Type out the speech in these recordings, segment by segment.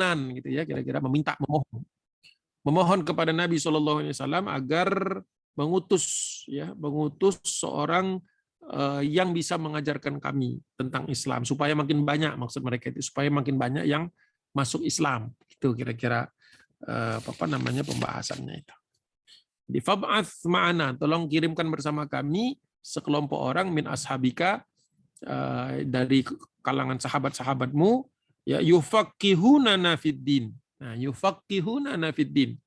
permohonan gitu ya, kira-kira memohon kepada Nabi SAW agar mengutus seorang yang bisa mengajarkan kami tentang Islam supaya makin banyak, maksud mereka itu supaya makin banyak yang masuk Islam. Itu kira-kira pembahasannya itu. Di fab'ats ma'ana, tolong kirimkan bersama kami sekelompok orang min ashabika, dari kalangan sahabat-sahabatmu, ya yufaqihunana fiddin. Nah, yufaqihunana fiddin,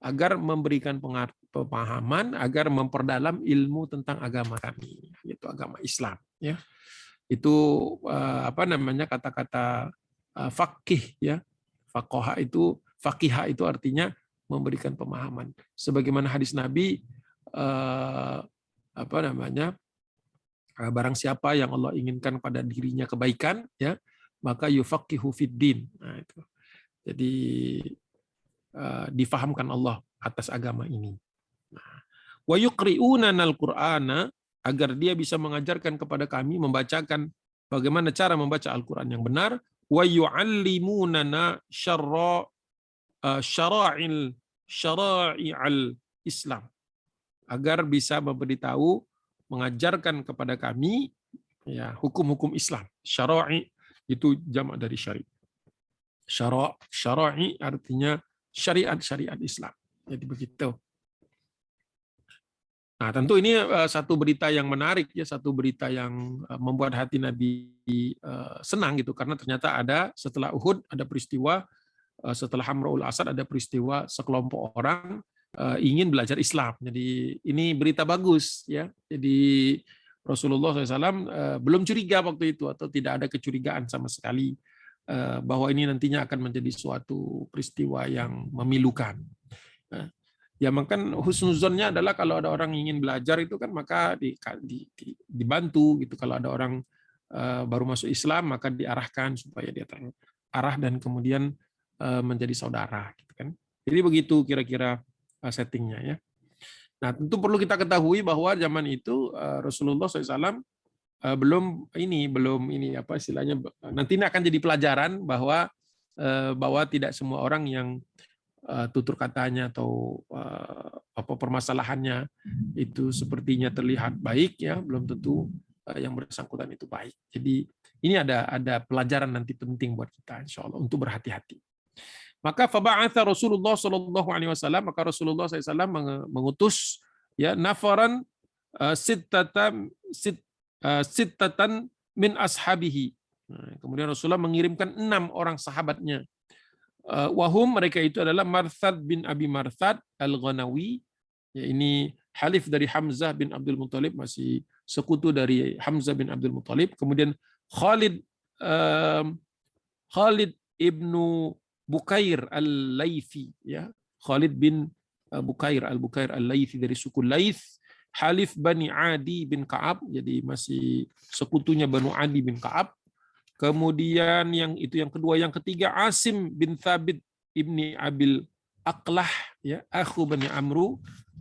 agar memberikan pemahaman, agar memperdalam ilmu tentang agama kami, yaitu agama Islam, ya. Itu kata-kata faqih, ya. Faqihah itu artinya memberikan pemahaman. Sebagaimana hadis Nabi, barang siapa yang Allah inginkan pada dirinya kebaikan, ya, maka yufaqihu fiddin. Nah, itu. Jadi difahamkan Allah atas agama ini. Nah, wa yuqri'unana al-Qur'ana, agar dia bisa mengajarkan kepada kami, membacakan bagaimana cara membaca Al-Qur'an yang benar, wa yu'allimunana syara'i'al Islam, agar bisa memberitahu, mengajarkan kepada kami, ya, hukum-hukum Islam. Syara'i itu jamak dari syari'. Syara'i artinya syariat Islam. Jadi begitu. Nah, tentu ini satu berita yang menarik, ya, satu berita yang membuat hati Nabi senang gitu, karena ternyata setelah Uhud ada peristiwa, setelah Hamra'ul Asad ada peristiwa sekelompok orang ingin belajar Islam. Jadi ini berita bagus, ya. Jadi Rasulullah SAW belum curiga waktu itu, atau tidak ada kecurigaan sama sekali bahwa ini nantinya akan menjadi suatu peristiwa yang memilukan. Ya, makan husnuzonnya adalah kalau ada orang ingin belajar itu kan maka dibantu gitu. Kalau ada orang baru masuk Islam maka diarahkan supaya dia terarah dan kemudian menjadi saudara gitu kan. Jadi begitu kira-kira settingnya, ya. Nah, tentu perlu kita ketahui bahwa zaman itu Rasulullah SAW belum apa istilahnya, nanti ini akan jadi pelajaran bahwa tidak semua orang yang tutur katanya atau permasalahannya itu sepertinya terlihat baik, ya, belum tentu yang bersangkutan itu baik. Jadi ini ada pelajaran nanti penting buat kita insya Allah untuk berhati-hati. Maka faba'atha Rasulullah sallallahu alaihi wasallam, maka Rasulullah SAW mengutus, ya, nafaran sittatan min ashabihi. Nah, kemudian Rasulullah mengirimkan 6 orang sahabatnya. Wahum, mereka itu adalah Marthad bin Abi Marthad al-Ghanawi, ya, ini halif dari Hamzah bin Abdul Muthalib, masih sekutu dari Hamzah bin Abdul Muthalib. Kemudian Khalid ibnu Bukair al-Laythi, ya, Khalid bin Bukair al-Laythi dari suku Laith, halif Bani Adi bin Ka'ab, jadi masih sekutunya Banu Adi bin Ka'ab. Kemudian yang kedua, yang ketiga Asim bin Thabit ibni Abil Aqlah, ya, akhu Bani Amru,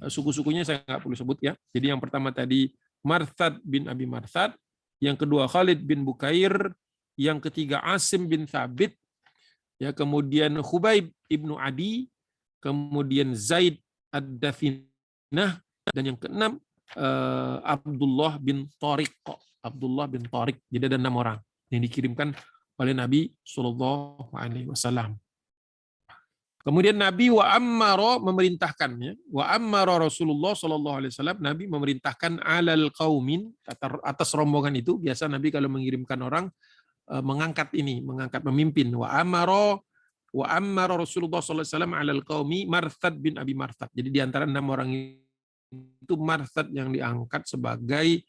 suku-sukunya saya nggak perlu sebut, ya. Jadi yang pertama tadi Marthad bin Abi Marthad, yang kedua Khalid bin Bukair, yang ketiga Asim bin Thabit, ya, kemudian Khubayb ibnu Adi, kemudian Zaid ad-Dafinah, dan yang keenam Abdullah bin Tariq. Jadi ada 6 orang yang dikirimkan oleh Nabi Shallallahu Alaihi Wasallam. Kemudian Nabi memerintahkannya, Rasulullah Shallallahu Alaihi Wasallam, Nabi memerintahkan alal qaumin, atas rombongan itu. Biasa Nabi kalau mengirimkan orang mengangkat memimpin. Wa ammara Rasulullah Shallallahu Alaihi Wasallam alal qaumi Marthad bin Abi Marthad. Jadi di antara 6 orang itu Marthad yang diangkat sebagai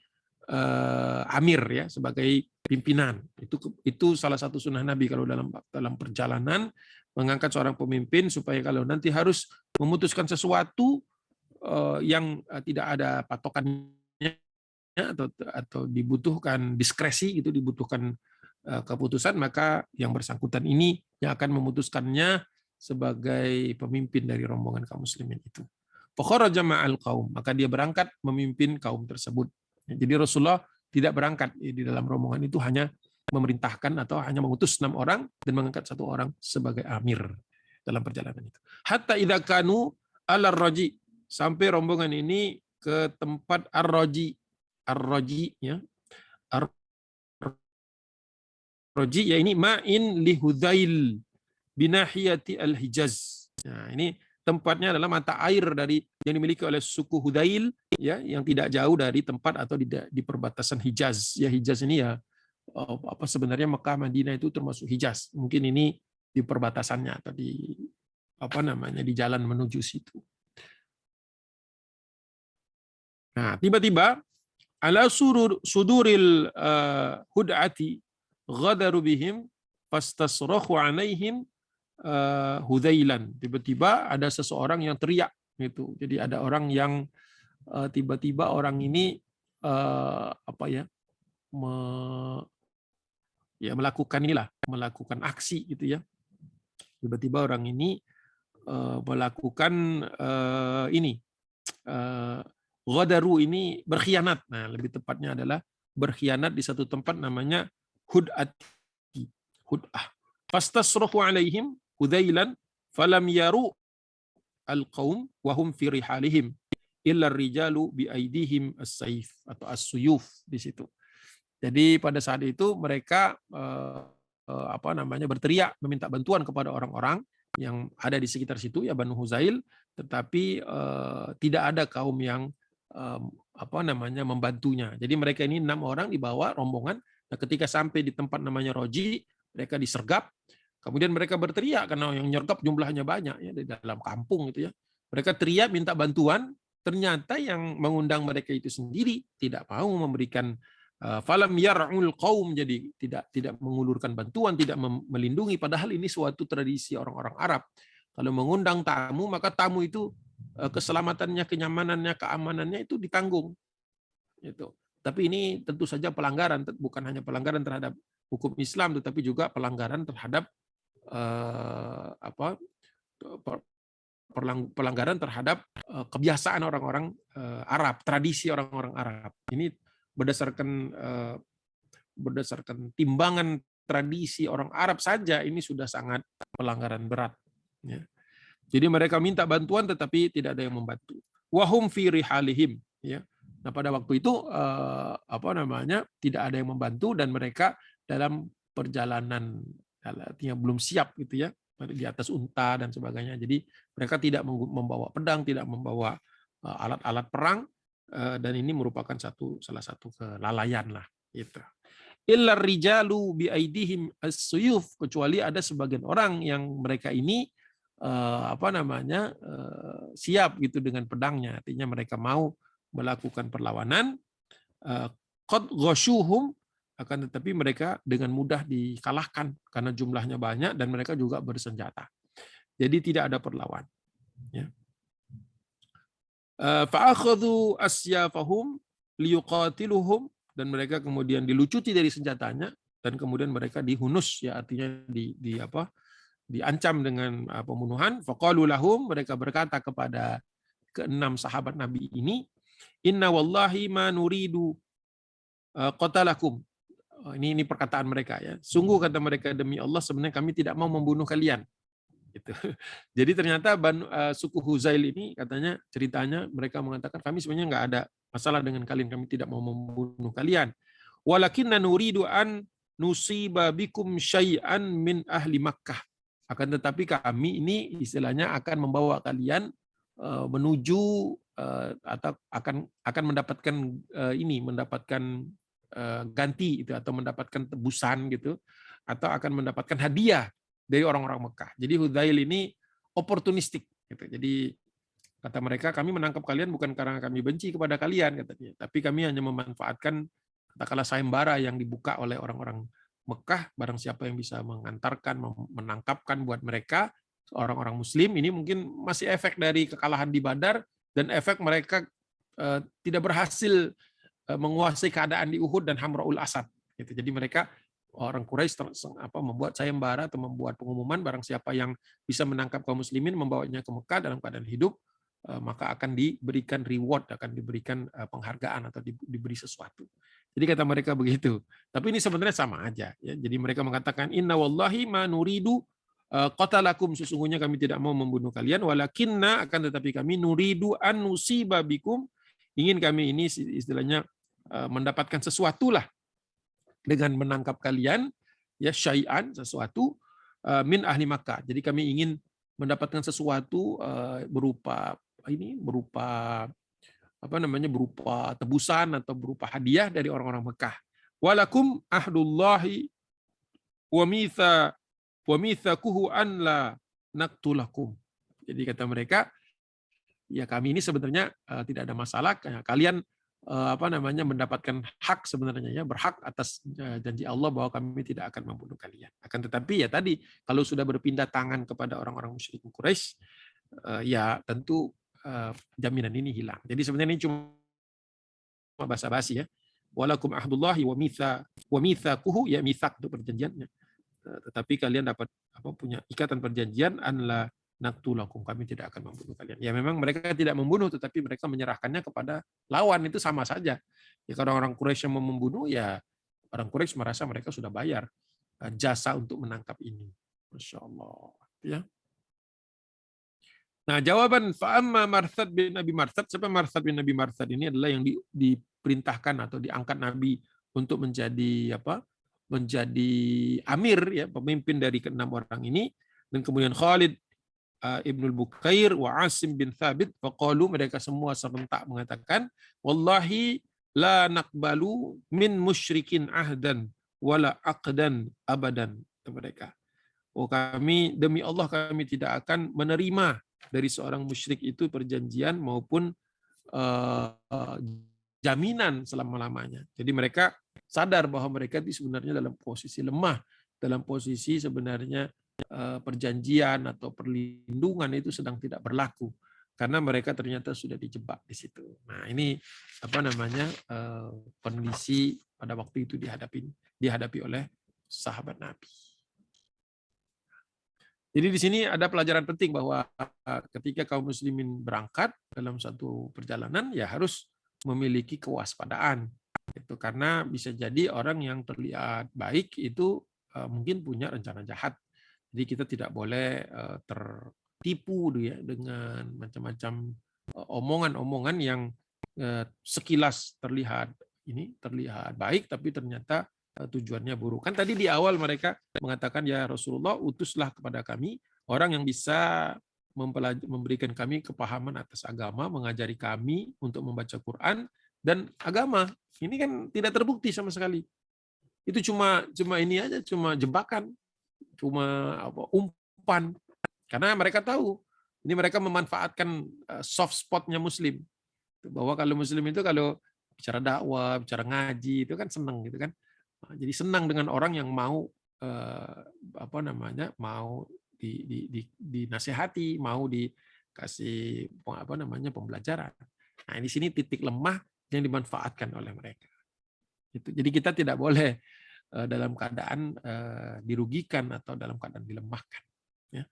amir, ya, sebagai pimpinan. Itu salah satu sunnah Nabi kalau dalam perjalanan mengangkat seorang pemimpin, supaya kalau nanti harus memutuskan sesuatu yang tidak ada patokannya, atau dibutuhkan diskresi, gitu, dibutuhkan keputusan, maka yang bersangkutan ini yang akan memutuskannya sebagai pemimpin dari rombongan kaum muslimin itu. Fakharaja ma'al qaum, maka dia berangkat memimpin kaum tersebut. Jadi Rasulullah tidak berangkat di dalam rombongan itu, hanya memerintahkan atau hanya mengutus 6 orang dan mengangkat 1 orang sebagai amir dalam perjalanan itu. Hatta idza kanu ala raji, sampai rombongan ini ke tempat ar-raji. Ar-raji ya. Ar-raji ya ini ma'in li Hudzail binahiyati al-Hijaz. Nah, ini tempatnya adalah mata air dari yang dimiliki oleh suku Hudzail ya, yang tidak jauh dari tempat atau di perbatasan Hijaz. Ya Hijaz ini ya apa sebenarnya Mekah Madinah itu termasuk Hijaz. Mungkin ini di perbatasannya atau di apa namanya di jalan menuju situ. Nah, tiba-tiba ala suduril hud'ati ghadaru bihim fastasrakhu alaihim Hudzailan. Tiba-tiba ada seseorang yang teriak gitu. Jadi ada orang yang tiba-tiba orang ini apa ya melakukan aksi gitu ya. Tiba-tiba orang ini melakukan ini ghadaru ini berkhianat. Nah, lebih tepatnya adalah berkhianat di satu tempat namanya Hud'ati. Hud'ah. Fastasrahu alaihim Hudzailan falam yaru al-qaum wa hum fi rihalihim illa rijalu bi aidihim as-saif atau as-suyuf di situ. Jadi pada saat itu mereka apa namanya berteriak meminta bantuan kepada orang-orang yang ada di sekitar situ ya Banu Huzail, tetapi tidak ada kaum yang apa namanya membantunya. Jadi mereka ini 6 orang dibawa rombongan. Nah, ketika sampai di tempat namanya Roji, mereka disergap. Kemudian mereka berteriak karena yang nyergap jumlahnya banyak ya di dalam kampung gitu ya. Mereka teriak minta bantuan, ternyata yang mengundang mereka itu sendiri tidak mau memberikan falam yar'ul qaum, jadi tidak mengulurkan bantuan, tidak melindungi, padahal ini suatu tradisi orang-orang Arab. Kalau mengundang tamu, maka tamu itu keselamatannya, kenyamanannya, keamanannya itu ditanggung. Itu. Tapi ini tentu saja pelanggaran, bukan hanya pelanggaran terhadap hukum Islam, tetapi juga pelanggaran terhadap pelanggaran terhadap kebiasaan orang-orang Arab, tradisi orang-orang Arab. Ini berdasarkan timbangan tradisi orang Arab saja ini sudah sangat pelanggaran berat. Ya. Jadi mereka minta bantuan tetapi tidak ada yang membantu. Wahum fi rihalihim. Ya. Nah pada waktu itu apa namanya tidak ada yang membantu dan mereka dalam perjalanan artinya belum siap gitu ya di atas unta dan sebagainya. Jadi mereka tidak membawa pedang, tidak membawa alat-alat perang dan ini merupakan salah satu kelalaian lah gitu. Illa rijalu bi aidihim as-suyuf, kecuali ada sebagian orang yang mereka ini apa namanya siap gitu dengan pedangnya, artinya mereka mau melakukan perlawanan. Qad ghashuhum, akan tetapi mereka dengan mudah dikalahkan karena jumlahnya banyak dan mereka juga bersenjata. Jadi tidak ada perlawan. Ya. Fa'akhadhu asyafahum liyuqatiluhum, dan mereka kemudian dilucuti dari senjatanya dan kemudian mereka dihunus ya artinya diancam dengan pembunuhan. Faqalu lahum, mereka berkata kepada ke-6 sahabat Nabi ini, inna wallahi ma nuridu qatalakum. Ini perkataan mereka ya. Sungguh kata mereka, demi Allah sebenarnya kami tidak mau membunuh kalian. Gitu. Jadi ternyata suku Huzail ini katanya ceritanya mereka mengatakan kami sebenarnya nggak ada masalah dengan kalian, kami tidak mau membunuh kalian. Walakinna nuridu an nusiba bikum syai'an min ahli Makkah. Akan tetapi kami ini istilahnya akan membawa kalian menuju atau akan mendapatkan mendapatkan ganti itu atau mendapatkan tebusan gitu atau akan mendapatkan hadiah dari orang-orang Mekah. Jadi Hudzail ini oportunistik gitu. Jadi kata mereka kami menangkap kalian bukan karena kami benci kepada kalian katanya, tapi kami hanya memanfaatkan katakanlah sayembara yang dibuka oleh orang-orang Mekah, barang siapa yang bisa mengantarkan menangkapkan buat mereka orang-orang muslim ini mungkin masih efek dari kekalahan di Badar dan efek mereka tidak berhasil menguasai keadaan di Uhud dan Hamraul Asad. Gitu. Jadi mereka orang Quraisy membuat sayembara atau membuat pengumuman barang siapa yang bisa menangkap kaum muslimin membawanya ke Mekah dalam keadaan hidup maka akan diberikan reward, akan diberikan penghargaan atau diberi sesuatu. Jadi kata mereka begitu. Tapi ini sebenarnya sama aja. Ya. Jadi mereka mengatakan inna wallahi ma nuridu qatalakum, sesungguhnya kami tidak mau membunuh kalian, walakinna, akan tetapi kami nuridu an nusiba bikum, ingin kami ini istilahnya mendapatkan sesuatu lah dengan menangkap kalian, ya syai'an, sesuatu min ahli Makkah. Jadi kami ingin mendapatkan sesuatu berupa berupa tebusan atau berupa hadiah dari orang-orang Mekah. Walakum ahdullahi wa mithaquhu an la naqtulakum. Jadi kata mereka, ya kami ini sebenarnya tidak ada masalah, kalian mendapatkan hak sebenarnya, ya berhak atas janji Allah bahwa kami tidak akan membunuh kalian. Akan tetapi ya tadi, kalau sudah berpindah tangan kepada orang-orang musyrik Quraisy, ya tentu jaminan ini hilang. Jadi sebenarnya ini cuma basa-basi ya. Walakum ahdullahi wa mithaquhu, ya mithaq itu perjanjiannya. Tetapi kalian dapat punya ikatan perjanjian an la naqtulakum, kami tidak akan membunuh kalian. Ya memang mereka tidak membunuh, tetapi mereka menyerahkannya kepada lawan, itu sama saja. Ya kalau orang Quraisy yang mau membunuh, ya orang Quraisy merasa mereka sudah bayar jasa untuk menangkap ini. Masya Allah. Ya. Nah, jawaban fa'amma Marsad bin Abi Marsad, siapa Marsad bin Abi Marsad ini adalah yang diperintahkan atau diangkat Nabi untuk menjadi menjadi amir, ya pemimpin dari keenam orang ini, dan kemudian Khalid Ibnul Bukair wa Asim bin Thabit, faqalu, mereka semua serentak mengatakan, wallahi la naqbalu min musyrikin ahdan wala aqdan abadan, mereka. Oh, kami demi Allah kami tidak akan menerima dari seorang musyrik itu perjanjian maupun jaminan selama-lamanya. Jadi mereka sadar bahwa mereka itu sebenarnya dalam posisi lemah, dalam posisi sebenarnya perjanjian atau perlindungan itu sedang tidak berlaku karena mereka ternyata sudah dijebak di situ. Nah, ini kondisi pada waktu itu dihadapi oleh sahabat Nabi. Jadi di sini ada pelajaran penting bahwa ketika kaum muslimin berangkat dalam satu perjalanan, ya harus memiliki kewaspadaan. Itu karena bisa jadi orang yang terlihat baik itu mungkin punya rencana jahat. Jadi kita tidak boleh tertipu ya dengan macam-macam omongan-omongan yang sekilas terlihat baik, tapi ternyata tujuannya buruk. Kan tadi di awal mereka mengatakan, ya Rasulullah, utuslah kepada kami orang yang bisa memberikan kami kepahaman atas agama, mengajari kami untuk membaca Quran dan agama. Ini kan tidak terbukti sama sekali. Itu cuma ini aja, cuma jebakan, cuma umpan. Karena mereka tahu, ini mereka memanfaatkan soft spotnya Muslim. Bahwa kalau Muslim itu kalau bicara dakwah, bicara ngaji, itu kan senang gitu kan. Jadi senang dengan orang yang mau mau dinasihati, mau dikasih pembelajaran. Nah, di sini titik lemah yang dimanfaatkan oleh mereka. Jadi kita tidak boleh dalam keadaan dirugikan atau dalam keadaan dilemahkan. Ya.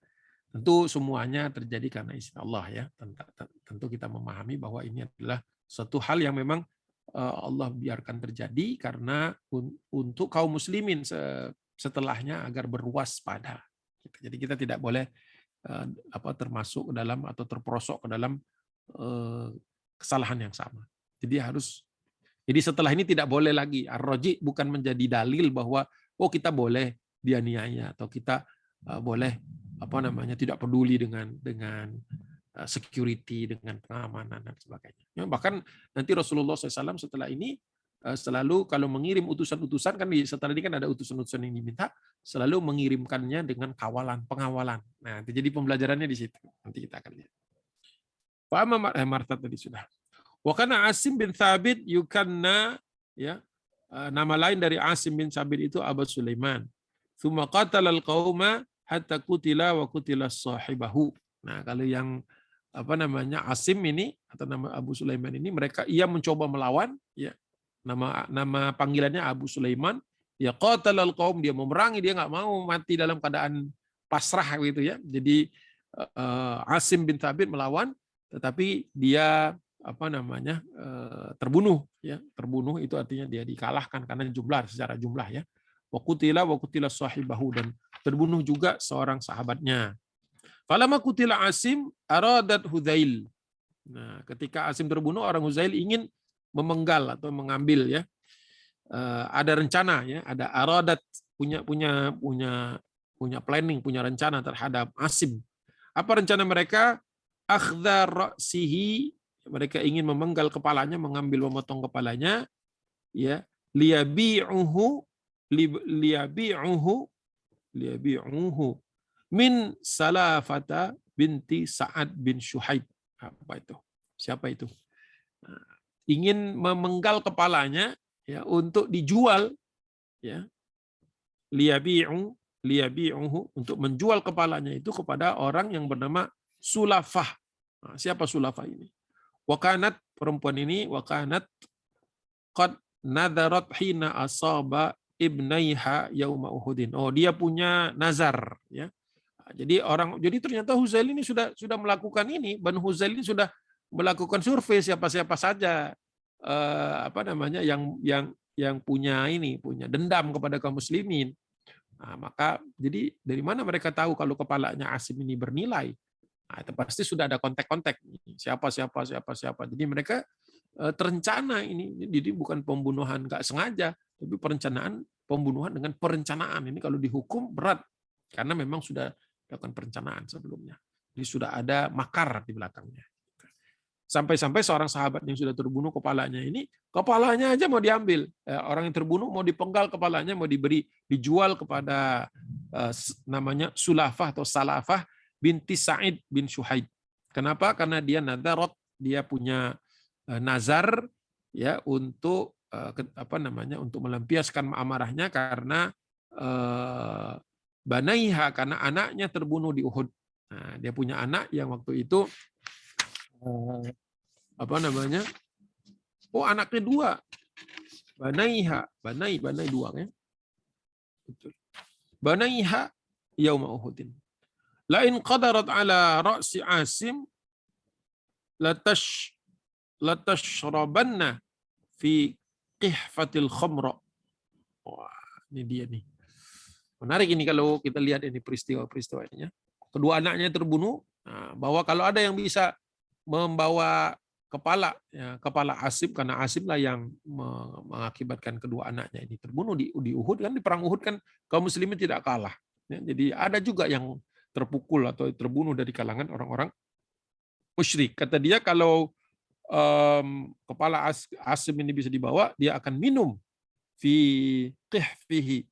Tentu semuanya terjadi karena izin Allah, ya. Tentu kita memahami bahwa ini adalah suatu hal yang memang Allah biarkan terjadi karena untuk kaum muslimin setelahnya agar berwaspada. Jadi kita tidak boleh termasuk ke dalam atau terperosok ke dalam kesalahan yang sama. Jadi setelah ini tidak boleh lagi ar-raji, bukan menjadi dalil bahwa kita boleh dianiaya atau kita boleh tidak peduli dengan security, dengan pengamanan dan sebagainya. Bahkan nanti Rasulullah SAW setelah ini selalu kalau mengirim utusan-utusan, kan setelah ini kan ada utusan-utusan yang diminta, selalu mengirimkannya dengan pengawalan. Nah, jadi pembelajarannya di situ. Nanti kita akan lihat. Martad tadi sudah. Wa kana Asim bin Thabit yukanna, ya, nama lain dari Asim bin Thabit itu Abu Sulaiman. Tsumma qatala al-qauma hatta qutila wa qutila sahibahu. Nah, kalau yang Asim ini atau nama Abu Sulaiman ini, ia mencoba melawan, ya. Nama panggilannya Abu Sulaiman, ya qatalal qaum, dia memerangi, dia nggak mau mati dalam keadaan pasrah gitu, ya. Jadi Asim bin Thabit melawan, tetapi dia terbunuh, ya. Terbunuh itu artinya dia dikalahkan karena secara jumlah, ya. Wa qutila sahibahu, dan terbunuh juga seorang sahabatnya. Falamma qutila Asim aradat Hudzail. Nah, ketika Asim terbunuh, orang Hudzail ingin memenggal atau mengambil, ya. Ada rencana, ya, ada aradat, punya planning, punya rencana terhadap Asim. Apa rencana mereka? Akhdha ra'sihi, mereka ingin memenggal kepalanya, memotong kepalanya, ya, liyabi'uhu min Salafata binti Sa'ad bin Syuhaib. Apa itu? Siapa itu? Ingin memenggal kepalanya, ya, untuk dijual, ya, liyabi'uhu, untuk menjual kepalanya itu kepada orang yang bernama Sulafah. Nah, siapa Sulafah ini? Wakanat, perempuan ini, wakanat qad nadharat hina asaba ibnaiha yauma Uhudin. Oh, dia punya nazar, ya. Jadi ternyata Huzail ini sudah melakukan ini, Banu Huzail ini sudah melakukan survei siapa-siapa saja yang punya dendam kepada kaum muslimin. Nah, maka jadi dari mana mereka tahu kalau kepalanya Asim ini bernilai? Nah, itu pasti sudah ada kontak-kontak, siapa. Jadi mereka terencana ini. Jadi bukan pembunuhan nggak sengaja, tapi perencanaan pembunuhan dengan perencanaan. Ini kalau dihukum berat karena memang sudah dilakukan perencanaan sebelumnya. Jadi sudah ada makar di belakangnya. Sampai-sampai seorang sahabat yang sudah terbunuh, kepalanya aja mau diambil. Orang yang terbunuh mau dipenggal kepalanya, mau dijual kepada namanya Sulafah atau Salafah binti Sa'id bin Syuhaib. Kenapa? Karena dia nadharat, dia punya nazar, ya, untuk untuk melampiaskan amarahnya karena banaiha, karena anaknya terbunuh di Uhud. Nah, dia punya anak yang waktu itu anaknya dua, banaiha, banai dua, ya. Banaiha yauma Uhudin. La in qadarat ala ra'si Asim latashrabanna fi qihfatil khamra. Wah, ini dia nih. Menarik ini kalau kita lihat ini peristiwa-peristiwanya. Kedua anaknya terbunuh, bahwa kalau ada yang bisa membawa kepala Asim, karena Asim lah yang mengakibatkan kedua anaknya ini terbunuh di Uhud, kan di perang Uhud kan kaum muslimin tidak kalah, ya. Jadi ada juga yang terpukul atau terbunuh dari kalangan orang-orang musyrik. Kata dia kalau kepala Asim ini bisa dibawa, dia akan minum fi qihfihi,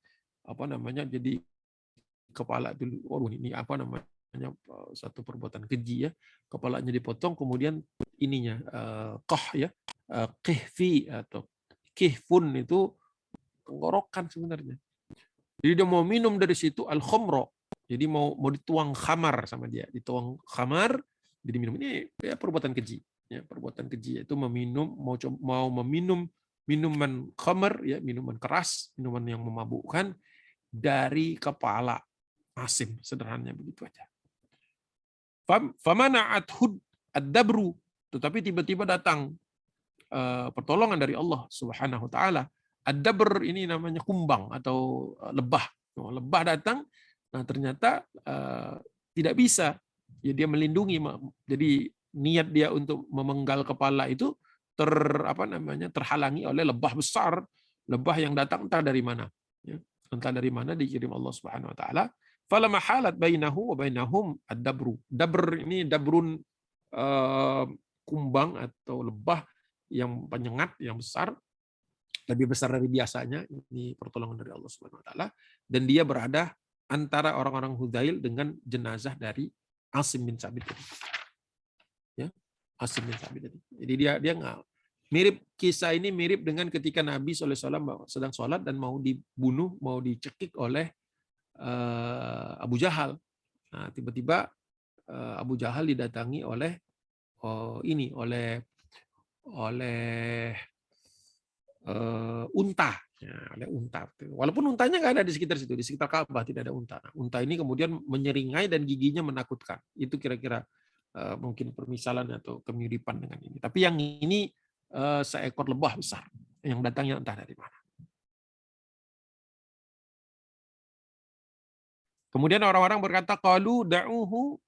jadi kepala dulu. Ini satu perbuatan keji, ya. Kepalanya dipotong, kemudian ininya qihfi atau kihfun itu tenggorokan sebenarnya. Jadi dia mau minum dari situ al-khamra. Jadi mau dituang khamar sama dia, dituang khamar, jadi minum. Ini ya perbuatan keji, ya, perbuatan keji, itu mau meminum minuman khamar, ya, minuman keras, minuman yang memabukkan dari kepala Asim, sederhananya begitu aja. Famana'at hud ad-dabru, tetapi tiba-tiba datang pertolongan dari Allah Subhanahu wa taala. Ad-dabr ini namanya kumbang atau lebah. Lebah datang, nah ternyata tidak bisa, ya, dia melindungi. Jadi niat dia untuk memenggal kepala itu terhalangi oleh lebah besar, lebah yang datang entah dari mana, ya. Entah dari mana dikirim Allah Subhanahu wa taala. Falamma halat bainahu wa bainahum ad-dabru. Dabr ini dabrun, kumbang atau lebah yang penyengat, yang besar, lebih besar dari biasanya. Ini pertolongan dari Allah Subhanahu wa taala, dan dia berada antara orang-orang Hudzail dengan jenazah dari Asim bin Sabit. Ya, Asim bin Sabit tadi. Jadi dia enggak mirip, kisah ini mirip dengan ketika Nabi SAW sedang sholat dan mau dibunuh, mau dicekik oleh Abu Jahal. Nah, tiba-tiba Abu Jahal didatangi oleh unta, ya, oleh unta. Walaupun untanya nggak ada di sekitar situ, di sekitar Ka'bah tidak ada unta. Nah, unta ini kemudian menyeringai dan giginya menakutkan. Itu kira-kira mungkin permisalan atau kemiripan dengan ini. Tapi yang ini seekor lebah besar yang datangnya entah dari mana. Kemudian orang-orang berkata, qalu da'uhu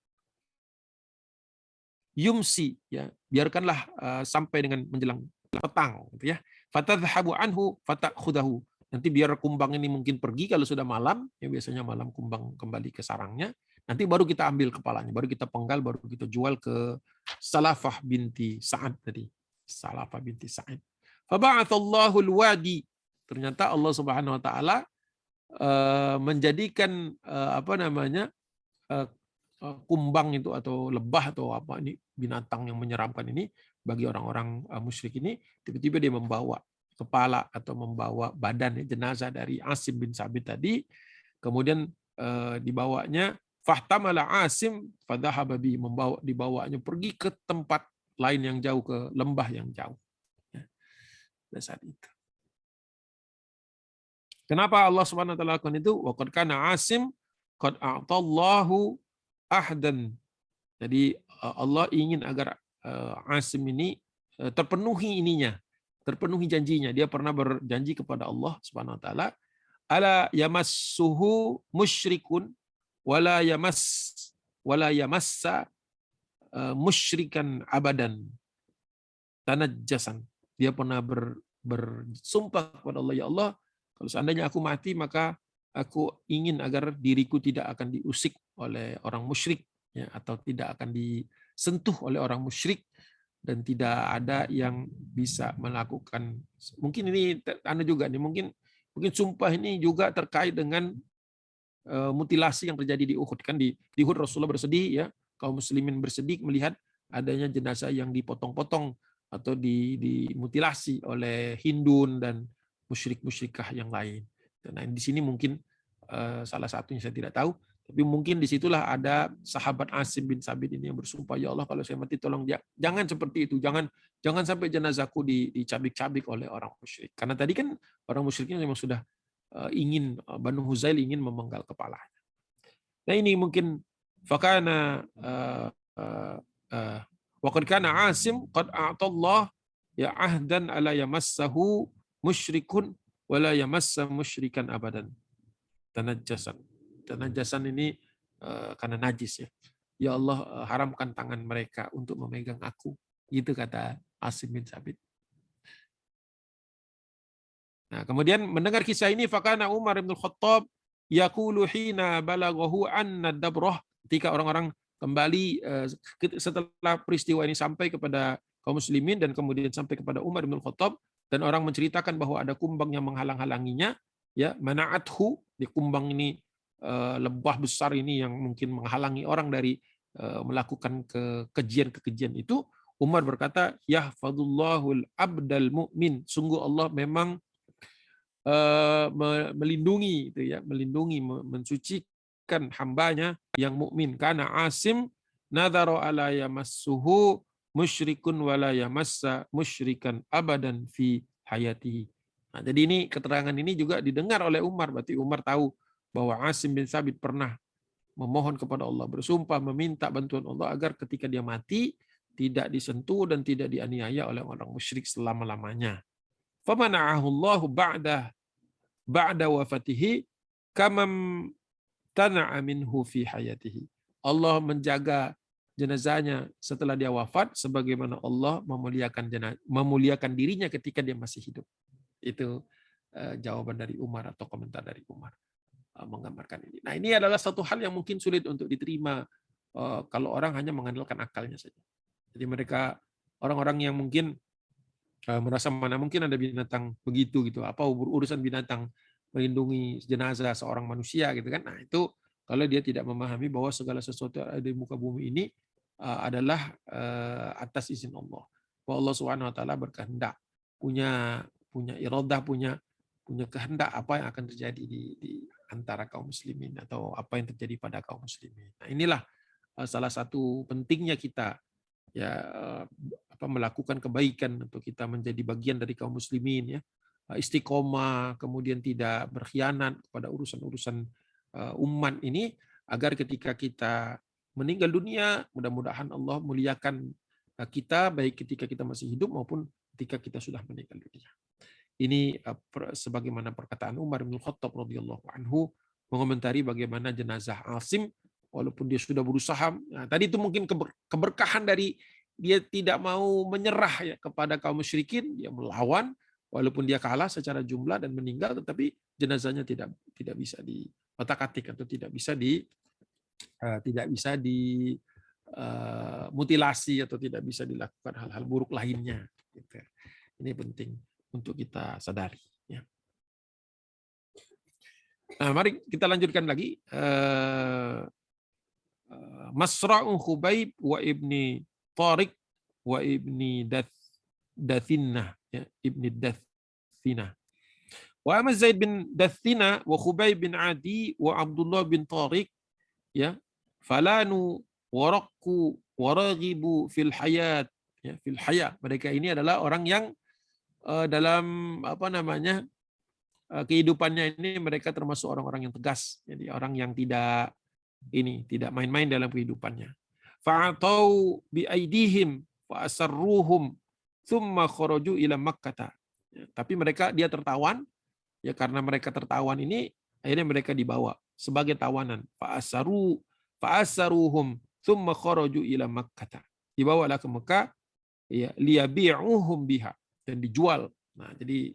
yumsi, ya, biarkanlah sampai dengan menjelang petang, gitu ya. Fatadhhabu anhu fatakhudahu. Nanti biar kumbang ini mungkin pergi kalau sudah malam, ya biasanya malam kumbang kembali ke sarangnya. Nanti baru kita ambil kepalanya, baru kita penggal, baru kita jual ke Salafah binti Sa'ad tadi. Salafah binti Sa'ad. Faba'athallahu al-wadi. Ternyata Allah Subhanahu wa taala menjadikan kumbang itu atau lebah atau apa ini binatang yang menyeramkan ini bagi orang-orang musyrik ini, tiba-tiba dia membawa kepala atau membawa badan jenazah dari Asim bin Sabit tadi, kemudian dibawanya fahtamala Asim fadhahaba bi, dibawanya pergi ke tempat lain yang jauh, ke lembah yang jauh. Ya, pada saat itu. Kenapa Allah Subhanahu wa taala lakukan itu? Wa qad kana Asim qad a'tallahu ahdan. Jadi Allah ingin agar Asim ini terpenuhi ininya, terpenuhi janjinya. Dia pernah berjanji kepada Allah Subhanahu wa taala, ala yamassuhu musyrikun wala yamassa musyrikan abadan tanajjasan. Dia pernah bersumpah kepada Allah, ya Allah, kalau seandainya aku mati maka aku ingin agar diriku tidak akan diusik oleh orang musyrik, ya, atau tidak akan disentuh oleh orang musyrik, dan tidak ada yang bisa melakukan. Mungkin ini Anda juga nih, mungkin sumpah ini juga terkait dengan mutilasi yang terjadi di Uhud. Kan di Uhud Rasulullah bersedih, ya, kaum muslimin bersedih melihat adanya jenazah yang dipotong-potong atau dimutilasi oleh Hindun dan musyrik-musyrikah yang lain. Nah, di sini mungkin salah satunya saya tidak tahu, tapi mungkin disitulah ada sahabat Asim bin Sabit ini yang bersumpah, ya Allah, kalau saya mati tolong jangan seperti itu, jangan sampai jenazahku dicabik-cabik oleh orang musyrik. Karena tadi kan orang musyriknya memang sudah ingin, Banu Huzail ingin memenggal kepalanya. Nah ini mungkin fakana waqad kana Asim qad a'tallah ya ahdan ala yamassahu musyrikun wala yamassa musyrikan abadan. Tanajjasan ini karena najis, ya. Ya Allah, haramkan tangan mereka untuk memegang aku. Gitu kata Asim bin Sabit. Nah, kemudian mendengar kisah ini, fakana Umar bin Khattab yaqulu hina balaghahu anna dabrah, ketika orang-orang kembali setelah peristiwa ini sampai kepada kaum muslimin dan kemudian sampai kepada Umar bin Khattab, dan orang menceritakan bahwa ada kumbang yang menghalang-halanginya, ya, mana'athu, di kumbang ini lebah besar ini yang mungkin menghalangi orang dari melakukan kekejian itu. Umar berkata, yahfadullahul abdal mu'min, sungguh Allah memang melindungi, itu ya, melindungi, mensucikan hambanya yang mukmin. Karena Asim nadhara ala yamassuhu musyrikun wala yamassa musyrikan abadan fi hayatihi. Nah, jadi ini keterangan ini juga didengar oleh Umar. Berarti Umar tahu bahwa Asim bin Sabit pernah memohon kepada Allah, bersumpah meminta bantuan Allah agar ketika dia mati tidak disentuh dan tidak dianiaya oleh orang musyrik selama-lamanya. Famana'ahu Allah ba'da wafatihi kamam tana'a minhu fi hayatihi. Allah menjaga jenazahnya setelah dia wafat sebagaimana Allah memuliakan dirinya ketika dia masih hidup. Itu jawaban dari Umar atau komentar dari Umar menggambarkan ini. Nah, ini adalah satu hal yang mungkin sulit untuk diterima kalau orang hanya mengandalkan akalnya saja. Jadi mereka, orang-orang yang mungkin merasa mana mungkin ada binatang begitu gitu, apa urusan binatang melindungi jenazah seorang manusia gitu kan. Nah, itu kalau dia tidak memahami bahwa segala sesuatu yang ada di muka bumi ini adalah atas izin Allah. Bahwa Allah Subhanahu wa taala berkehendak, punya iradah, punya kehendak apa yang akan terjadi di antara kaum muslimin atau apa yang terjadi pada kaum muslimin. Nah, inilah salah satu pentingnya kita, ya, melakukan kebaikan untuk kita menjadi bagian dari kaum muslimin, ya, istiqomah, kemudian tidak berkhianat kepada urusan-urusan umat ini, agar ketika kita meninggal dunia, mudah-mudahan Allah muliakan kita baik ketika kita masih hidup maupun ketika kita sudah meninggal dunia. Ini sebagaimana perkataan Umar bin Khattab radhiyallahu anhu mengomentari bagaimana jenazah Asim walaupun dia sudah berusaha. Nah, tadi itu mungkin keberkahan dari dia tidak mau menyerah ya kepada kaum musyrikin, dia melawan walaupun dia kalah secara jumlah dan meninggal, tetapi jenazahnya tidak bisa diotak-atik atau tidak bisa mutilasi atau tidak bisa dilakukan hal-hal buruk lainnya. Gitu. Ini penting untuk kita sadari. Ya. Nah, mari kita lanjutkan lagi. Masra'u Khubayb wa ibni Tariq wa ibni Dathinah. Ya, ibni Dathinah. Wa amma Zaid bin Dathinah wa Khubayb bin Adi wa Abdullah bin Tariq ya falanu waraqu waragibu fil hayat ya fil hayat. Mereka ini adalah orang yang dalam kehidupannya ini mereka termasuk orang-orang yang tegas, jadi orang yang tidak main-main dalam kehidupannya. Fa'atau bi aidihim wa asarruhum thumma kharaju ila Makkah. Ya, tapi dia tertawan ya, karena mereka tertawan ini akhirnya mereka dibawa sebagai tawanan. Fa'asaruhum thumma kharaju ila Makkah. Dibawalah ke Mekah ya liyabi'uhum biha, dan dijual. Nah, jadi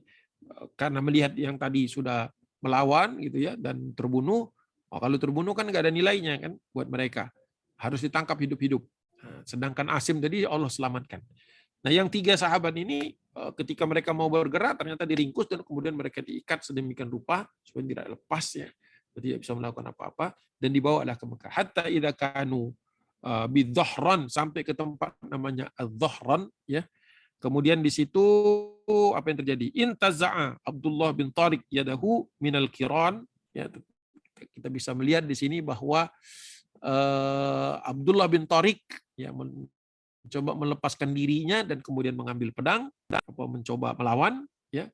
karena melihat yang tadi sudah melawan gitu ya dan terbunuh, kalau terbunuh kan nggak ada nilainya kan buat mereka, harus ditangkap hidup-hidup. Nah, sedangkan Asim tadi Allah selamatkan. Nah, yang 3 sahabat ini ketika mereka mau bergerak ternyata diringkus dan kemudian mereka diikat sedemikian rupa supaya tidak lepas ya, tidak bisa melakukan apa-apa, dan dibawalah ke Mekah. Hatta idza kanu bidhahran, sampai ke tempat namanya Adh-Dhahran ya. Kemudian di situ apa yang terjadi? Intaza'a Abdullah bin Tariq yadahu minal qiran ya. Kita bisa melihat di sini bahwa Abdullah bin Tariq ya mencoba melepaskan dirinya dan kemudian mengambil pedang, mencoba melawan ya.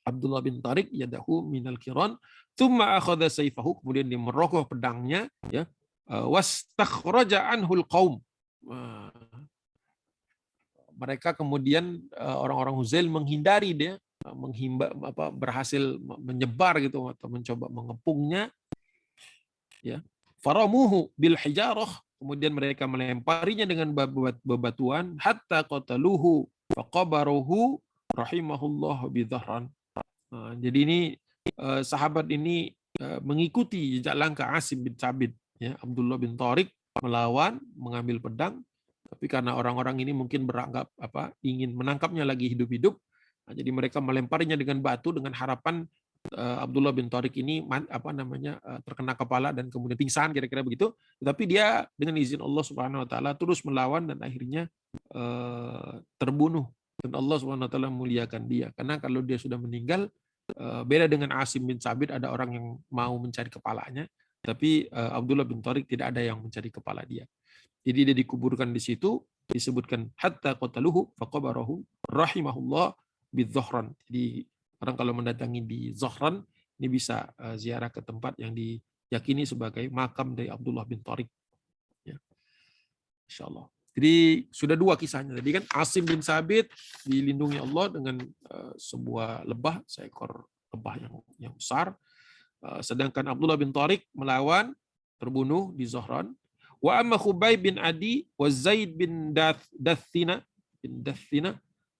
Abdullah bin Tariq yadahu minal qiran thumma akhadha sayfahu, kemudian dia merogoh pedangnya ya. Wastakhraja anhul qaum. Mereka kemudian orang-orang Huzail menghindari dia, berhasil menyebar gitu atau mencoba mengepungnya ya. Faramuhu bil hijarah, kemudian mereka melemparinya dengan bebatuan hatta qataluhu faqabaruhu rahimahullah bidhahran. Nah, jadi ini sahabat ini mengikuti jejak langkah Asim bin Thabit ya. Abdullah bin Tariq melawan, mengambil pedang, tapi karena orang-orang ini mungkin beranggap ingin menangkapnya lagi hidup-hidup, nah, jadi mereka melemparinya dengan batu dengan harapan Abdullah bin Tariq ini terkena kepala dan kemudian pingsan, kira-kira begitu. Tetapi dia dengan izin Allah Subhanahu wa taala terus melawan dan akhirnya terbunuh, dan Allah Subhanahu wa taala muliakan dia. Karena kalau dia sudah meninggal, beda dengan Asim bin Sabit, ada orang yang mau mencari kepalanya, tapi Abdullah bin Tariq tidak ada yang mencari kepala dia. Jadi dia dikuburkan di situ, disebutkan hatta qataluhu faqabarahu rahimahullah bidzahran. Jadi orang kalau mendatangi di Zahran ini bisa ziarah ke tempat yang diyakini sebagai makam dari Abdullah bin Tariq. Ya. Insyaallah. Jadi sudah 2 kisahnya. Tadi kan Asim bin Sabit dilindungi Allah dengan sebuah lebah, seekor lebah yang besar. Sedangkan Abdullah bin Tariq melawan, terbunuh di Zahran. Wa amma Khubayb bin Adi wa Zaid bin Dathina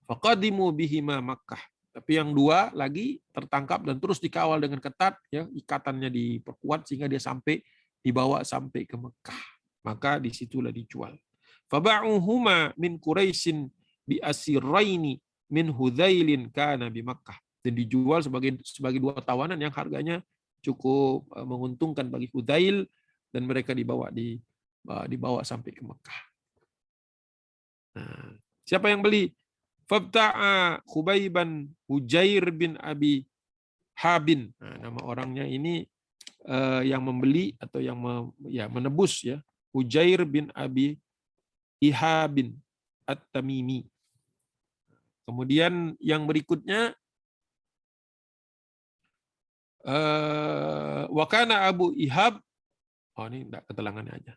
faqadimu bihima Makkah. Tapi yang 2 lagi tertangkap dan terus dikawal dengan ketat ya, ikatannya diperkuat sehingga dia dibawa sampai ke Mekah. Maka disitulah dijual. Faba'uhuma min Quraisyin bi asiraini min Hudzailin kana bi Makkah. Dan dijual sebagai 2 tawanan yang harganya cukup menguntungkan bagi Hudzail, dan mereka dibawa sampai ke Mekah. Nah, siapa yang beli? Fabta'a Khubayban Hujair bin Abi Habin. Nah, nama orangnya ini yang membeli atau yang menebus ya, Hujair bin Abi Ihabin At-Tamimi. Kemudian yang berikutnya wa kana Abu Ihab, ini enggak ketelangannya aja.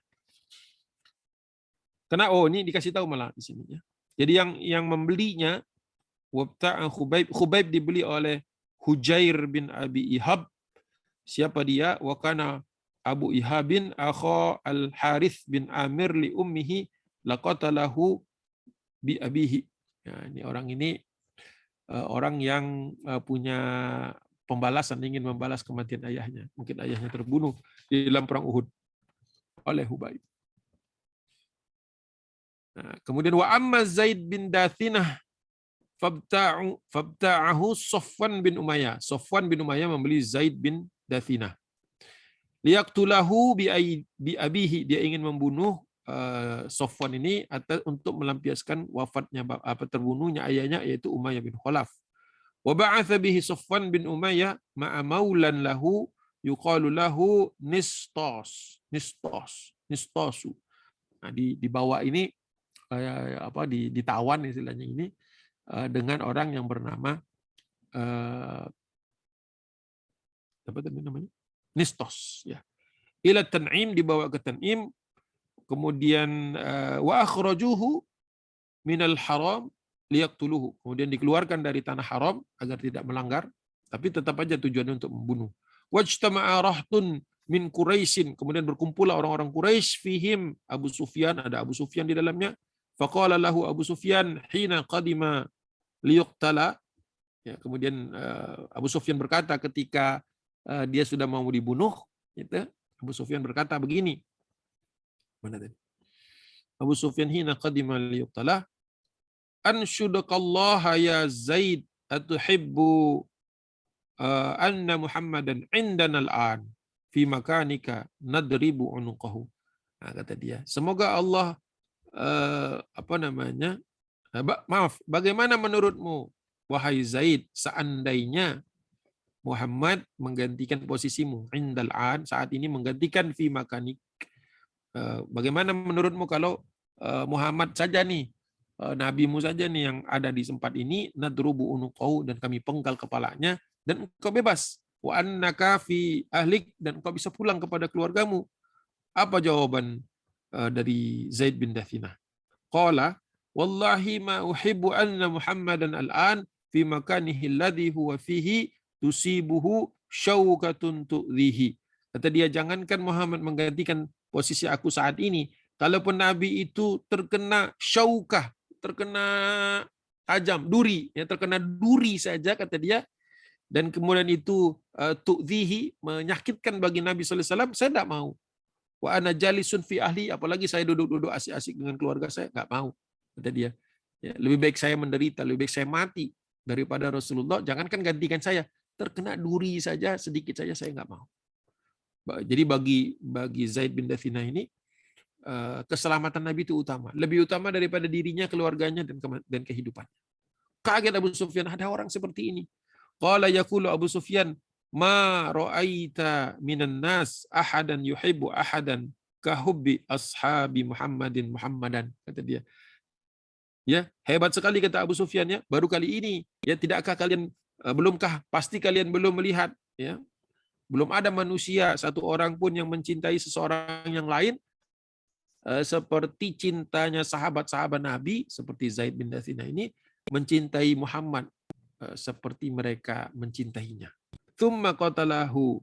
Karena ini dikasih tahu malah di sini ya. Jadi yang membelinya wabta'a Khubayb dibeli oleh Hujair bin Abi Ihab. Siapa dia? Wa kana Abu Ihabin akha Al-Harith bin Amir li ummihi laqatalahu bi abihi. Ya, ini orang ini orang yang punya pembalasan, ingin membalas kematian ayahnya. Mungkin ayahnya terbunuh di dalam perang Uhud oleh Hubayb. Nah, kemudian wa amma Zaid bin Dathinah fabta'ahu Safwan bin Umayyah. Safwan bin Umayyah membeli Zaid bin Dathinah. Liyaqtulahu bi abihi, dia ingin membunuh Safwan ini untuk melampiaskan wafatnya terbunuhnya ayahnya yaitu Umayyah bin Khalaf. Wa ba'atha bihi Safwan bin Umayyah ma'a maulan lahu yuqalu lahu Nistasu. Nah, dibawa ini ditawan istilahnya ini dengan orang yang bernama apa tadi namanya? Nistos ya. Ila Tan'im, dibawa ke Tan'im, kemudian wa akhrajuhu minal haram liyaqtuluhu, kemudian dikeluarkan dari tanah haram agar tidak melanggar, tapi tetap aja tujuannya untuk membunuh. Wajtama'a rahtun min Quraisyin, kemudian berkumpullah orang-orang Quraisy fihim Abu Sufyan, ada Abu Sufyan di dalamnya. Faqala lahu Abu Sufyan hina qadima liyuqtala, ya, kemudian Abu Sufyan berkata ketika dia sudah mau dibunuh, gitu, Abu Sufyan berkata begini. Mana tadi? Abu Sufyan hina qadima liyuqtala, ansyudukallaha ya Zaid atuhibbu anna Muhammadan indana al-an fi makanika nadribu unuqahu. Nah, kata dia, semoga Allah bagaimana menurutmu wahai Zaid seandainya Muhammad menggantikan posisimu indal an, saat ini menggantikan fi makanik. Bagaimana menurutmu kalau Muhammad saja nih, nabimu saja nih yang ada di tempat ini, nadrubu unuqahu, dan kami penggal kepalanya dan engkau bebas, wa annaka fi ahlik, dan engkau bisa pulang kepada keluargamu. Apa jawaban dari Zaid bin Dathinah? Qala wallahi ma uhibbu anna Muhammadan al-an fi makanihi alladhi huwa fihi tusibuhu syaukatun tu'dhihi. Kata dia, jangankan Muhammad menggantikan posisi aku saat ini, kalaupun Nabi itu terkena syaukah, terkena tajam, duri, ya, terkena duri saja, kata dia, dan kemudian itu tu'dhihi, menyakitkan bagi Nabi sallallahu alaihi wasallam, saya tidak mau. Wa ana jalisun fi ahli, apalagi saya duduk-duduk asik-asik dengan keluarga saya, enggak mau, kata dia. Ya, lebih baik saya menderita, lebih baik saya mati daripada Rasulullah, jangankan gantikan saya, terkena duri saja sedikit saja saya enggak mau. Jadi bagi Zaid bin Dathinah ini keselamatan Nabi itu utama, lebih utama daripada dirinya, keluarganya, dan kehidupannya. Kaget Abu Sufyan, ada orang seperti ini. Qala yaqulu Abu Sufyan, ma ra'aita minan nas ahadan yuhibbu ahadan kahubbi ashabi Muhammadan, kata dia. Ya, hebat sekali kata Abu Sufyan, ya, baru kali ini, ya, tidakkah kalian belumkah pasti kalian belum melihat, ya, belum ada manusia satu orang pun yang mencintai seseorang yang lain seperti cintanya sahabat-sahabat Nabi, seperti Zaid bin Dathinah ini mencintai Muhammad seperti mereka mencintainya. Tsumma qatalahu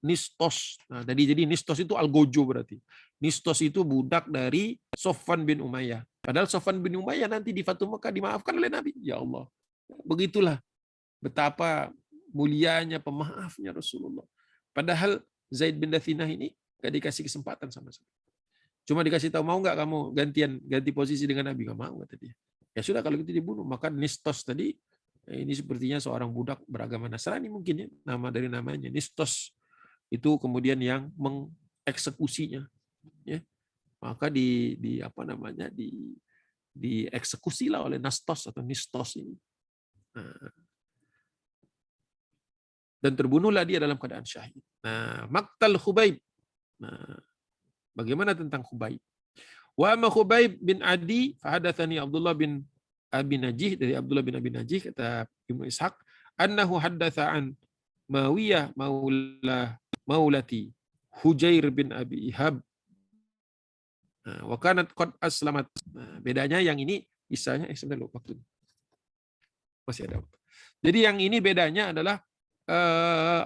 Nistos. Nah, jadi Nistos itu Algojo berarti. Nistos itu budak dari Safwan bin Umayyah. Padahal Safwan bin Umayyah nanti di Fatu Mekah dimaafkan oleh Nabi. Ya Allah. Begitulah betapa mulianya pemaafnya Rasulullah. Padahal Zaid bin Dathinah ini gak dikasih kesempatan sama sekali. Cuma dikasih tahu, mau nggak kamu ganti posisi dengan Nabi? Nggak mau, kata dia. Ya sudah, kalau gitu dibunuh. Maka Nistos tadi, ini sepertinya seorang budak beragama Nasrani mungkin, ya, nama dari namanya Nistos itu kemudian yang mengeksekusinya, ya. Maka dieksekusilah oleh Nastos atau Nistos ini. Nah, dan terbunuhlah dia dalam keadaan syahid. Nah, Maqtal Khubayb. Nah, bagaimana tentang Khubayb? Wa amma Khubayb bin Adi fahadatsani Abdullah bin Abi Najih, dari Abdullah bin Abi Najih, kata Ibnu Ishaq, annahu haddatsa an Mawiyah maulati Hujair bin Abi Ihab Wa kanat qad aslamat. Bedanya yang ini misalnya sebentar dulu waktu. Masih ada waktu. Jadi yang ini bedanya adalah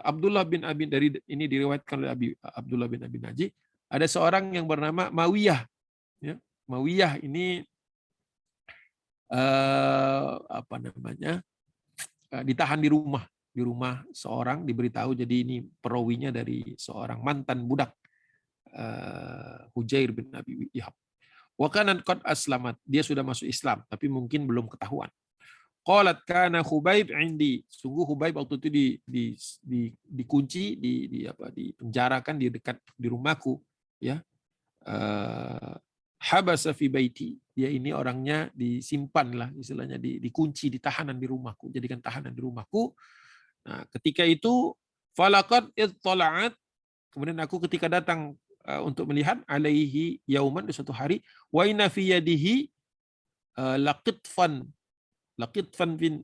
Abdullah bin Abi, dari ini diriwayatkan oleh Abdullah bin Abi Najih, ada seorang yang bernama Mawiyah, ya. Mawiyah ini apa namanya, ditahan di rumah seorang, diberitahu jadi ini perawinya dari seorang mantan budak Hujair bin Abi Ihab. Wa kanat qad aslamat, dia sudah masuk Islam tapi mungkin belum ketahuan. Qalat kana Khubaib indi, sungguh Khubaib waktu itu dikunci, dipenjarakan di dekat di rumahku, ya. Habasa fi baiti, dia ini orangnya disimpan lah istilahnya, dikunci, ditahanan di rumahku, jadikan tahanan di rumahku. Nah, ketika itu falaqad ittala'at, kemudian aku ketika datang untuk melihat alaihi yauman, di suatu hari, wa inna fi yadihi laqitfan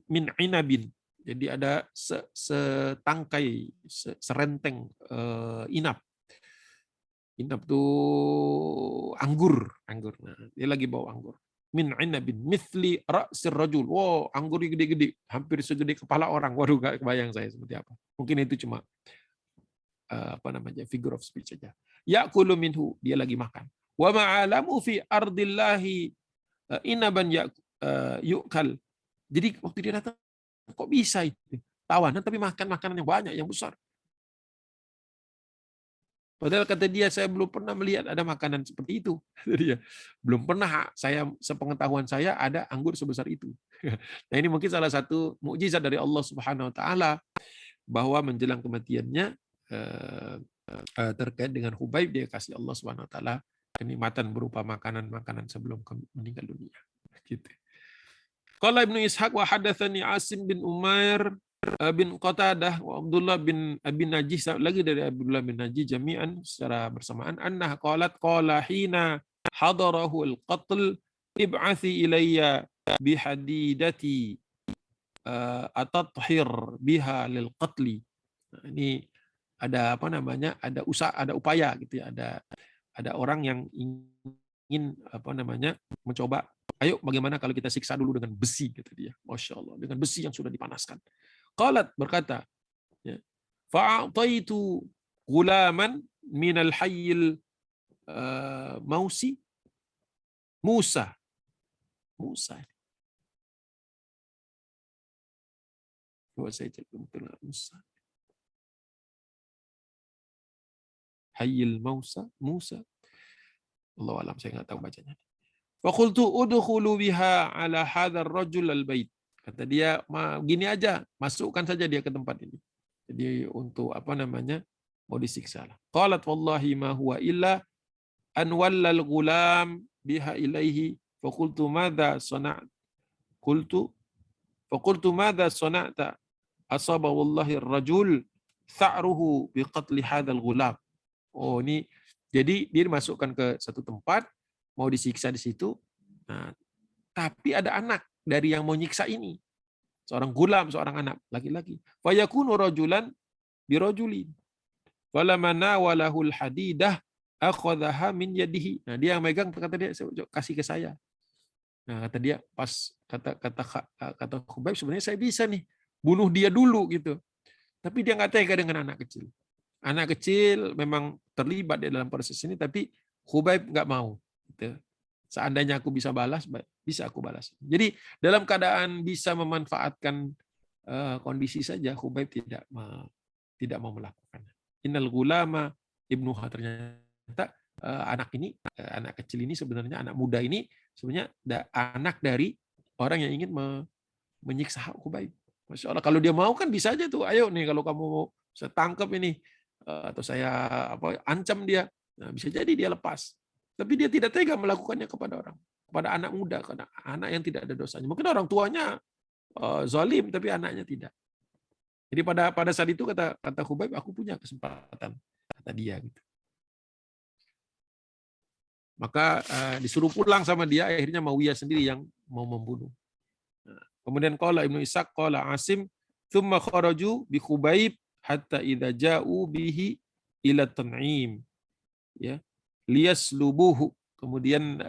min inabin. Jadi ada setangkai, serenteng inap. Inap tuh anggur. Nah, dia lagi bawa anggur. Min inabin mithli ra'sir rajul. Wow, anggur gede-gede, hampir segede kepala orang. Waduh, gak kebayang saya seperti apa. Mungkin itu cuma apa namanya, figure of speech saja. Ya'kulu minhu, dia lagi makan. Wa ma'alamu fi ardillahi inaban yu'kal. Jadi waktu dia datang, kok bisa itu? Tawanan tapi makan makanan yang banyak, yang besar. Padahal kata dia, saya belum pernah melihat ada makanan seperti itu. Dia belum pernah, saya sepengetahuan saya ada anggur sebesar itu. Nah, ini mungkin salah satu mukjizat dari Allah Subhanahu wa taala, bahwa menjelang kematiannya terkait dengan Hubaib, dia kasih Allah Subhanahu wa taala kenikmatan berupa makanan-makanan sebelum meninggal dunia. Gitu. Qala Ibnu Ishaq wa hadatsani Asim bin Umair bin Qatadah wa Abdullah bin Abi Najih, lagi dari Abdullah bin Najih, jami'an secara bersamaan, annah qalat qala hina hadarahu al-qatl ib'athi ilayya bihadidati atathhir biha lil qatli. Nah, ini ada apa namanya, ada usaha, ada upaya gitu ya, ada orang yang ingin apa namanya, mencoba, ayo bagaimana kalau kita siksa dulu dengan besi, kata dia. Masya Allah, dengan besi yang sudah dipanaskan. Qalat, berkata, ya, fa'ataitu gulaman minal hayyil Musa. Coba saya cek betul Musa. Hayyil Musa. Allah alam, saya nggak tahu bacanya. Wa qultu udkhulu biha ala hadzal rajul al-bait. Kata dia, gini aja, masukkan saja dia ke tempat ini. Jadi untuk apa namanya, mau disiksa lah. Qalat wallahi ma huwa illa an wallal gulam biha ilaihi fa qultu madza sana'ta. Qultu madza sana'ta asaba wallahi ar-rajul tha'ruhu bi qatli hadzal gulam. Oh, ini jadi dia dimasukkan ke satu tempat, mau disiksa di situ. Nah, tapi ada anak dari yang mau nyiksa ini. Seorang gulam, seorang anak laki-laki. Fa yakunu rajulan bi rajulin. Falamana walahul hadidah akhadhaha min yadihi. Nah, dia yang megang, kata dia, kasih ke saya. Nah, kata dia, pas kata Khubaib, sebenarnya saya bisa nih bunuh dia dulu gitu. Tapi dia nggak tega dengan anak kecil. Anak kecil memang terlibat di dalam proses ini, tapi Khubaib nggak mau. Gitu. Seandainya aku bisa balas, bisa aku balas. Jadi dalam keadaan bisa memanfaatkan kondisi saja, Khubaib tidak mau melakukannya. Innal gulama ibnuha, ternyata anak kecil ini sebenarnya, anak muda ini sebenarnya anak dari orang yang ingin menyiksa Khubaib. Masya Allah, kalau dia mau kan bisa aja tuh, ayo nih kalau kamu mau saya tangkap ini, atau saya ancam dia, nah, bisa jadi dia lepas. Tapi dia tidak tega melakukannya kepada anak muda, karena anak yang tidak ada dosanya. Mungkin orang tuanya zalim, tapi anaknya tidak. Jadi pada saat itu kata Khubaib, aku punya kesempatan, kata dia gitu. Maka disuruh pulang sama dia, akhirnya Mawiyah sendiri yang mau membunuh. Nah, kemudian qala Ibnu Ishaq qala Asim, thumma kharaju bi Khubaib hatta idza ja'u bihi ila Tan'im, ya, liyaslubuhu. Kemudian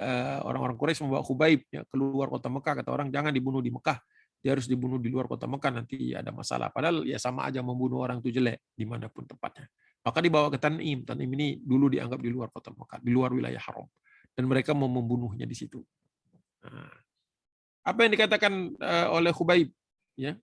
orang-orang Quraisy membawa Khubaib ya, keluar kota Mekah. Kata orang jangan dibunuh di Mekah, dia harus dibunuh di luar kota Mekah, nanti ada masalah. Padahal ya sama aja membunuh orang itu jelek dimanapun tempatnya. Maka dibawa ke Tanim. Tanim ini dulu dianggap di luar kota Mekah, di luar wilayah haram. Dan mereka mau membunuhnya di situ. Nah, apa yang dikatakan oleh Khubaib ya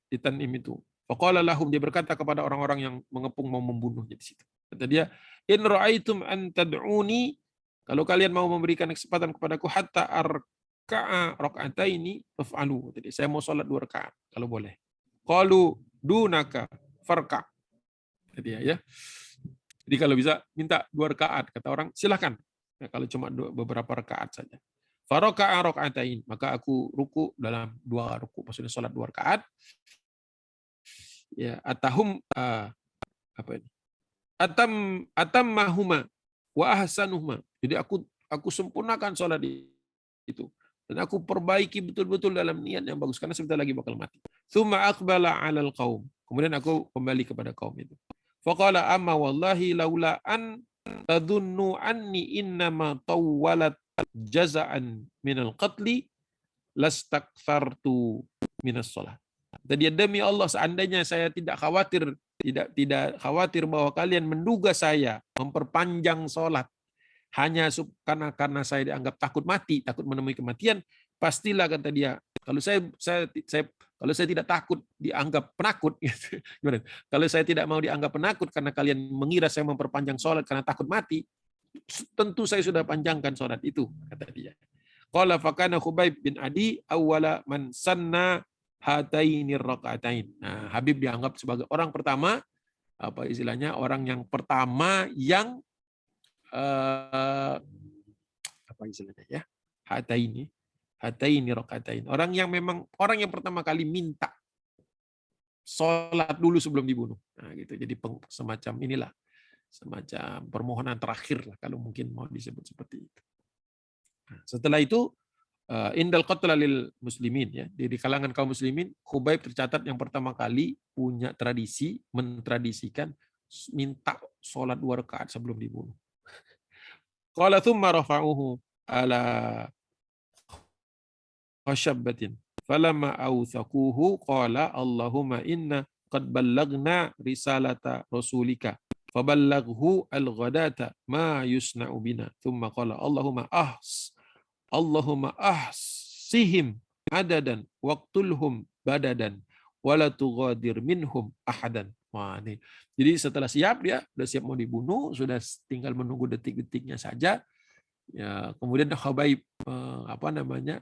di Tanim itu? Faqala lahum, dia berkata kepada orang-orang yang mengepung mau membunuhnya di situ. Kata dia, in ra'aitum an tad'uni, kalau kalian mau memberikan kesempatan kepadaku hatta arka'a raka'ataini faf'alu. Jadi saya mau sholat 2 rakaat kalau boleh. Qalu dunaka farka. Jadi ya. Jadi kalau bisa minta 2 rakaat, kata orang silakan. Ya, kalau cuma beberapa rakaat saja. Faraka'a raka'atain, maka aku ruku dalam 2 ruku, maksudnya sholat 2 rakaat. Ya, atahum apa ini? Atammahuma wa ahsanuhuma. Jadi aku sempurnakan sholat itu dan aku perbaiki betul-betul dalam niat yang bagus karena sebentar lagi bakal mati. Tsumma aqbala 'alal qaum. Kemudian aku kembali kepada kaum itu. Faqala amma wallahi laula an tadhunnu anni innama tawwalat jaza'an minal qatli lastakthartu minas shalah. Jadi demi Allah, seandainya saya tidak khawatir bahwa kalian menduga saya memperpanjang sholat hanya karena saya dianggap takut mati, takut menemui kematian, pastilah kata dia, kalau saya tidak takut dianggap penakut, gitu. Kalau saya tidak mau dianggap penakut karena kalian mengira saya memperpanjang sholat karena takut mati, tentu saya sudah panjangkan sholat itu, kata dia. Qala fakana Khubaib bin Adi awwala man sanna hatainir rakaatain. Nah, Habib dianggap sebagai orang pertama, apa istilahnya, orang yang pertama yang apa istilahnya ya, hataini rakaatain. Orang yang pertama kali minta sholat dulu sebelum dibunuh. Nah, gitu. Jadi semacam inilah, semacam permohonan terakhir lah kalau mungkin mau disebut seperti itu. Nah, setelah itu indal qatla lil muslimin ya, di kalangan kaum muslimin Khubaib tercatat yang pertama kali punya tradisi mentradisikan minta sholat 2 rakaat sebelum dibunuh. Qala thumma rafa'uhu ala khashabbatin falamma awthaquhu qala Allahumma inna qad ballagna risalata rasulika faballaghu al-ghadata ma yusna'u bina thumma qala Allahumma ahsihim adadan waqtulhum badadan wala tughadir minhum ahadan. Wah, ini. Jadi setelah siap, dia sudah siap mau dibunuh, sudah tinggal menunggu detik-detiknya saja. Ya, kemudian Khubaib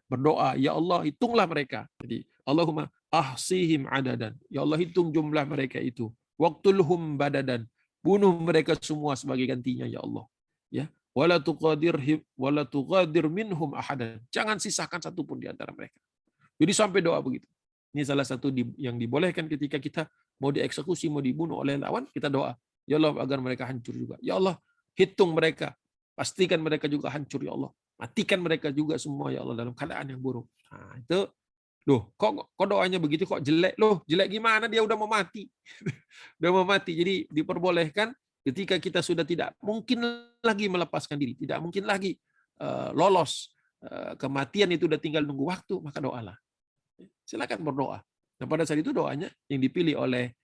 berdoa, ya Allah hitunglah mereka. Jadi Allahumma ahsihim adadan. Ya Allah hitung jumlah mereka itu. Waqtulhum badadan. Bunuh mereka semua sebagai gantinya ya Allah. Ya. Wala tughadir minhum ahadan. Jangan sisakan satupun di antara mereka. Jadi sampai doa begitu. Ini salah satu yang dibolehkan ketika kita mau dieksekusi, mau dibunuh oleh lawan, kita doa. Ya Allah agar mereka hancur juga. Ya Allah hitung mereka. Pastikan mereka juga hancur ya Allah. Matikan mereka juga semua ya Allah dalam keadaan yang buruk. Nah, itu kok doanya begitu kok jelek loh. Jelek gimana, dia udah mau mati. Udah mau mati. Jadi diperbolehkan ketika kita sudah tidak mungkin lagi melepaskan diri, tidak mungkin lagi lolos kematian, itu udah tinggal nunggu waktu, maka doalah. Silakan berdoa. Nah, pada saat itu doanya yang dipilih oleh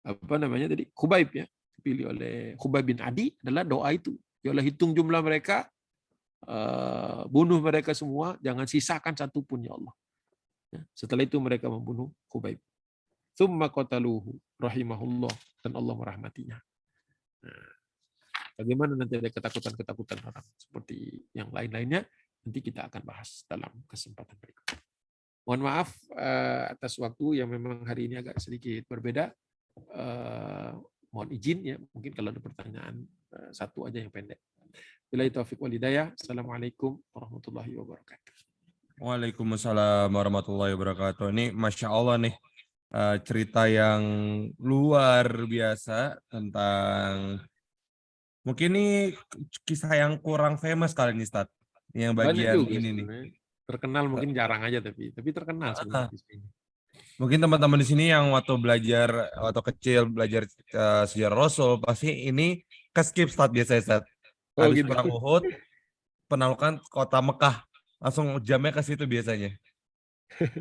tadi Khubaib ya, dipilih oleh Khubaib bin Adi adalah doa itu. Ya Allah hitung jumlah mereka, bunuh mereka semua, jangan sisakan satupun ya Allah. Setelah itu mereka membunuh Khubaib. Tsumma qataluhu rahimahullah, dan Allah merahmatinya. Nah, bagaimana nanti ada ketakutan-ketakutan orang seperti yang lain-lainnya, nanti kita akan bahas dalam kesempatan berikutnya. Mohon maaf atas waktu yang memang hari ini agak sedikit berbeda. Mohon izin ya, mungkin kalau ada pertanyaan satu aja yang pendek. Billahi taufiq wal hidayah. Assalamualaikum warahmatullahi wabarakatuh. Waalaikumsalam warahmatullahi wabarakatuh. Ini Masya Allah nih, cerita yang luar biasa tentang, mungkin ini kisah yang kurang famous kali ini, Ustaz. Yang bagian ini nih. Terkenal mungkin jarang aja, tapi terkenal sebenarnya. Mungkin teman-teman di sini yang waktu kecil belajar sejarah Rasul, pasti ini ke-skip Ustaz biasanya, Ustaz. Oh habis gitu. perang Uhud, penaklukan kota Mekah. Langsung jamnya ke situ biasanya.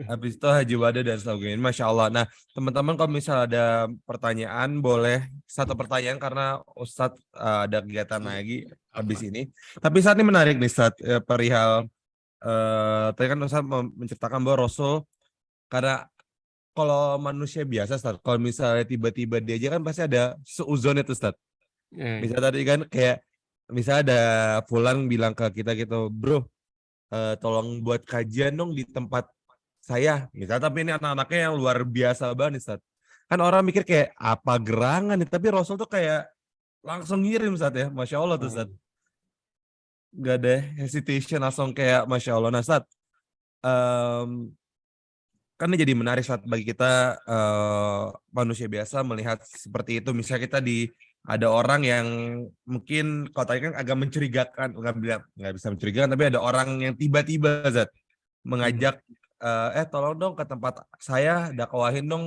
Habis itu Haji Wada dan sebagainya. Masya Allah. Nah, teman-teman kalau misalnya ada pertanyaan, boleh satu pertanyaan karena Ustadz ada kegiatan lagi habis ini. Tapi saat ini menarik nih, Ustadz, perihal tadi kan Ustadz menceritakan bahwa Rasul, karena kalau manusia biasa, Ustadz, kalau misalnya tiba-tiba dia aja kan pasti ada seuzon itu, Ustadz. Ya, Misalnya tadi kan kayak, misalnya ada Fulan bilang ke kita gitu, bro, tolong buat kajian dong di tempat saya. Misalnya, tapi ini anak-anaknya yang luar biasa banget, Ustaz. Kan orang mikir kayak, apa gerangan nih? Tapi Rasul tuh kayak langsung ngirim, Ustaz ya. Masya Allah tuh, Ustaz. Gak ada hesitation, langsung kayak Masya Allah. Nah, Ustaz, em, kan ini jadi menarik saat bagi kita manusia biasa melihat seperti itu. Misalnya kita ada orang yang mungkin kalau tadi kan agak mencurigakan, nggak bisa mencurigakan, tapi ada orang yang tiba-tiba Zat mengajak tolong dong ke tempat saya, dakwahin dong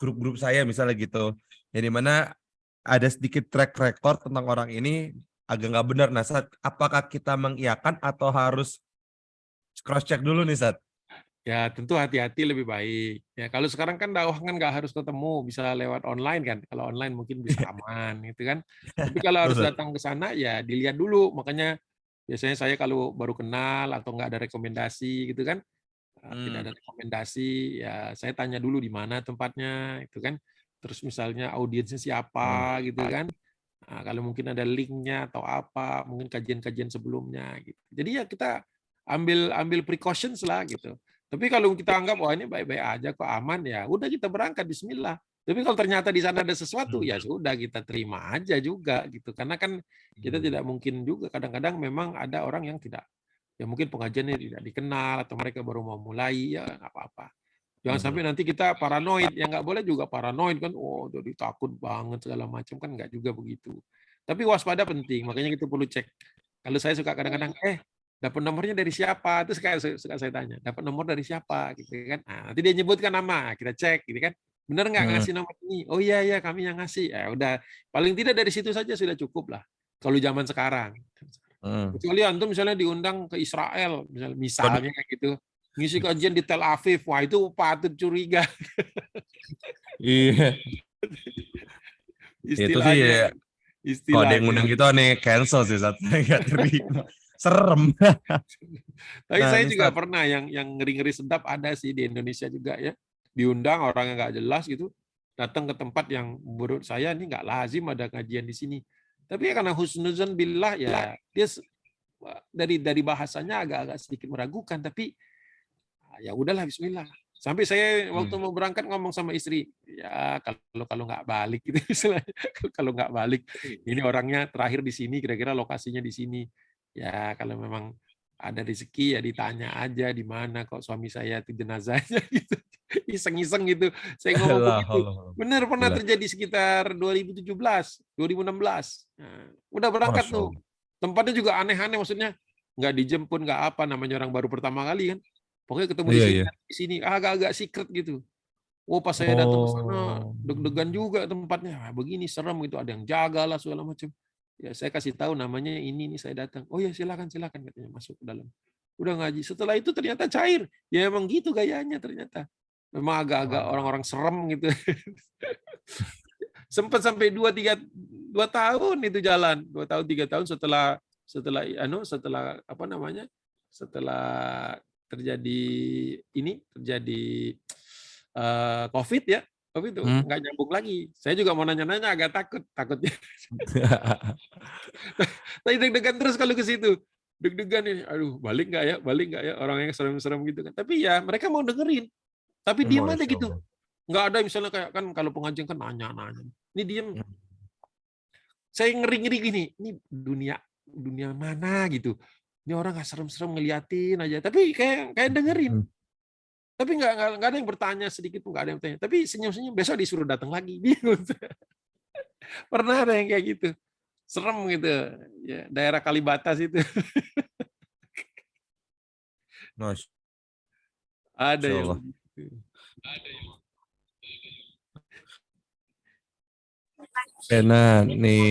grup-grup saya misalnya gitu. Yang dimana ada sedikit track record tentang orang ini agak nggak benar. Nah, Zat, apakah kita mengiyakan atau harus cross check dulu nih, Zat? ya tentu hati-hati lebih baik. Ya kalau sekarang kan dakwah kan nggak harus ketemu, bisa lewat online kan. Kalau online mungkin bisa aman, gitu kan. Tapi kalau harus Betul. datang ke sana ya dilihat dulu. Makanya biasanya saya kalau baru kenal atau nggak ada rekomendasi gitu kan, tidak Hmm. ada rekomendasi, ya saya tanya dulu di mana tempatnya, itu kan. Terus misalnya audiensnya Hmm. siapa, gitu kan. Nah, kalau mungkin ada linknya atau apa, mungkin kajian-kajian sebelumnya, gitu. Jadi ya kita ambil ambil precautions lah, gitu. Tapi kalau kita anggap wah ini baik-baik aja kok aman ya, udah kita berangkat Bismillah. Tapi kalau ternyata di sana ada sesuatu ya sudah kita terima aja juga gitu. Karena kan kita tidak mungkin juga kadang-kadang memang ada orang yang tidak ya mungkin pengajiannya tidak dikenal atau mereka baru mau mulai ya nggak apa-apa. Jangan sampai nanti kita paranoid, yang nggak boleh juga paranoid kan, oh jadi takut banget segala macam kan nggak juga begitu. Tapi waspada penting, makanya kita perlu cek. Kalau saya suka kadang-kadang, dapat nomornya dari siapa? Terus suka saya tanya, dapat nomor dari siapa? Gitu kan. Nah, nanti dia nyebutkan nama, kita cek, gitu kan. Benar nggak Hmm. ngasih nomor ini? Oh iya iya kami yang ngasih. Ya udah, paling tidak dari situ saja sudah cukup lah. Kalau zaman sekarang. Hmm. Kecuali antum misalnya diundang ke Israel, Waduh, misalnya kayak gitu, ngisi kajian di Tel Aviv, wah itu patut curiga. iya. Itu sih Istilahnya, kalau ada yang istilahnya. ngundang gitu aneh cancel sih saat nggak terima. Serem. Tapi Nah, saya ini juga saat pernah yang ngeri-ngeri sedap ada sih di Indonesia juga ya. Diundang orang yang nggak jelas gitu, datang ke tempat yang menurut saya ini nggak lazim ada kajian di sini. Tapi ya karena husnuzon billah ya dia dari bahasanya agak-agak sedikit meragukan, tapi ya udahlah Bismillah. Sampai saya waktu mau berangkat ngomong sama istri, ya kalau kalau nggak balik gitu istilahnya. Kalau nggak balik, ini orangnya terakhir di sini, kira-kira lokasinya di sini. Ya kalau memang ada rezeki ya ditanya aja di mana kok suami saya itu jenazahnya gitu. Iseng-iseng gitu. Saya ngomong lah, begitu. Allah. Benar pernah Gila. terjadi sekitar 2017, 2016. Nah, udah berangkat Masya tuh. Allah. Tempatnya juga aneh-aneh maksudnya. Nggak dijemput, nggak apa, namanya orang baru pertama kali kan. Pokoknya ketemu Iya, iya. di sini, agak-agak secret gitu. Oh, pas saya datang ke sana, Oh. deg-degan juga tempatnya. Ah, begini serem gitu, ada yang jaga lah segala macam. Ya, saya kasih tahu namanya ini saya datang. Oh ya, silakan silakan katanya masuk ke dalam. Udah ngaji. Setelah itu ternyata cair. Ya emang gitu gayanya ternyata. Memang agak-agak Wah. orang-orang serem gitu. Sempat sampai 2 tahun itu jalan. 2 tahun 3 tahun setelah setelah apa namanya? Setelah terjadi terjadi COVID ya. COVID itu Hmm. nggak nyambung lagi. Saya juga mau nanya-nanya agak takutnya. Tapi deg-degan terus kalau ke situ. Deg-degan ini, aduh balik nggak ya, balik nggak ya, orang yang serem-serem gitu kan. Tapi ya mereka mau dengerin. Tapi diem aja Masya gitu. Allah. Nggak ada misalnya kayak kan kalau pengajian kan nanya-nanya. Ini diem. Hmm. Saya ngeri-ngeri gini. Ini dunia dunia mana gitu. Ini orang nggak serem-serem ngeliatin aja. Tapi kayak dengerin. Tapi nggak ada yang bertanya sedikit pun nggak ada yang bertanya. Tapi senyum-senyum besok disuruh datang lagi. Bingung. Pernah ada yang kayak gitu. Serem gitu. Ya, daerah Kalibata itu Masya ada yang Allah. begitu. Nah, nih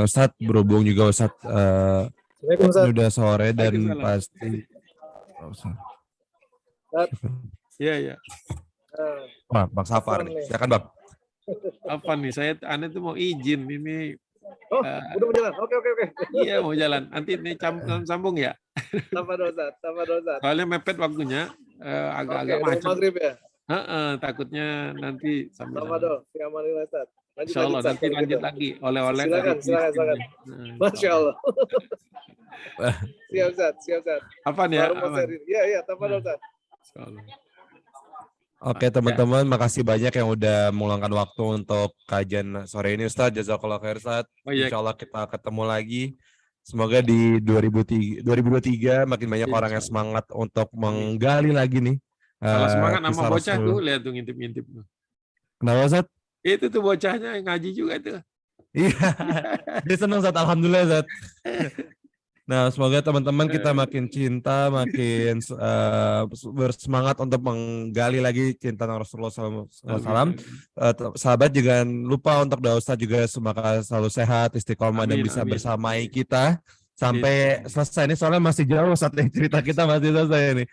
Ustadz berhubung juga Ustadz Assalamualaikum ini Ustaz. udah sore dan Waalaikumsalam. pasti Ustaz. Iya, iya. Wah, Bang Safar Afwan nih. nih. Silakan Bang. Apa nih? Anda tuh mau izin ini. Oh, eh, udah mau jalan. Oke. Iya mau jalan. Nanti ini sambung ya. Tanpa dosa. Soalnya mepet waktunya. Agak-agak Oke, macet. maghrib ya. Takutnya nanti Tanpa sambung. do. Alhamdulillah Ustaz. Lanjut, Insya Allah Ustaz, nanti kalau lanjut gitu. lagi oleh-oleh Silakan, dari silakan. Filistin. Masya Allah. Siap Ustaz. Apa nih ya? Baru mau Aman. sharing. Iya, tanpa do Ustaz. Insya Allah. Oke teman-teman, makasih banyak yang udah meluangkan waktu untuk kajian sore ini Ustadz. Jazakallah khair Ustadz. Oh, iya. Insya Allah kita ketemu lagi. Semoga di 2023 makin banyak Insya orang yang Allah. semangat untuk menggali lagi nih. Kalau semangat sama kisah bocah Rasul. tuh, lihat tuh ngintip-ngintip. Kenapa Ustadz? Itu tuh bocahnya yang ngaji juga tuh. Iya, dia senang Ustadz. Alhamdulillah Ustadz. Nah, semoga teman-teman kita makin cinta, makin bersemangat untuk menggali lagi cinta Rasulullah SAW. Sahabat jangan lupa untuk doa Ustadz juga semoga selalu sehat, istiqomah dan bisa bersamai kita sampai selesai. Ini soalnya masih jauh saat cerita kita masih selesai ini.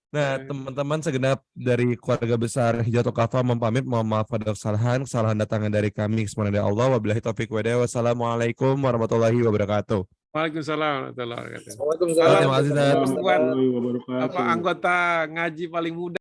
Nah, teman-teman segenap dari keluarga besar Hijatul Kafa pamit, mohon maaf pada kesalahan datangnya dari kami, semoga dari Allah. Wabillahi taufiq walhidayah. Wassalamualaikum warahmatullahi wabarakatuh. Waalaikumsalam warahmatullahi wabarakatuh. Waalaikumsalam. Terima kasih, Ustaz. Buat anggota ngaji paling muda.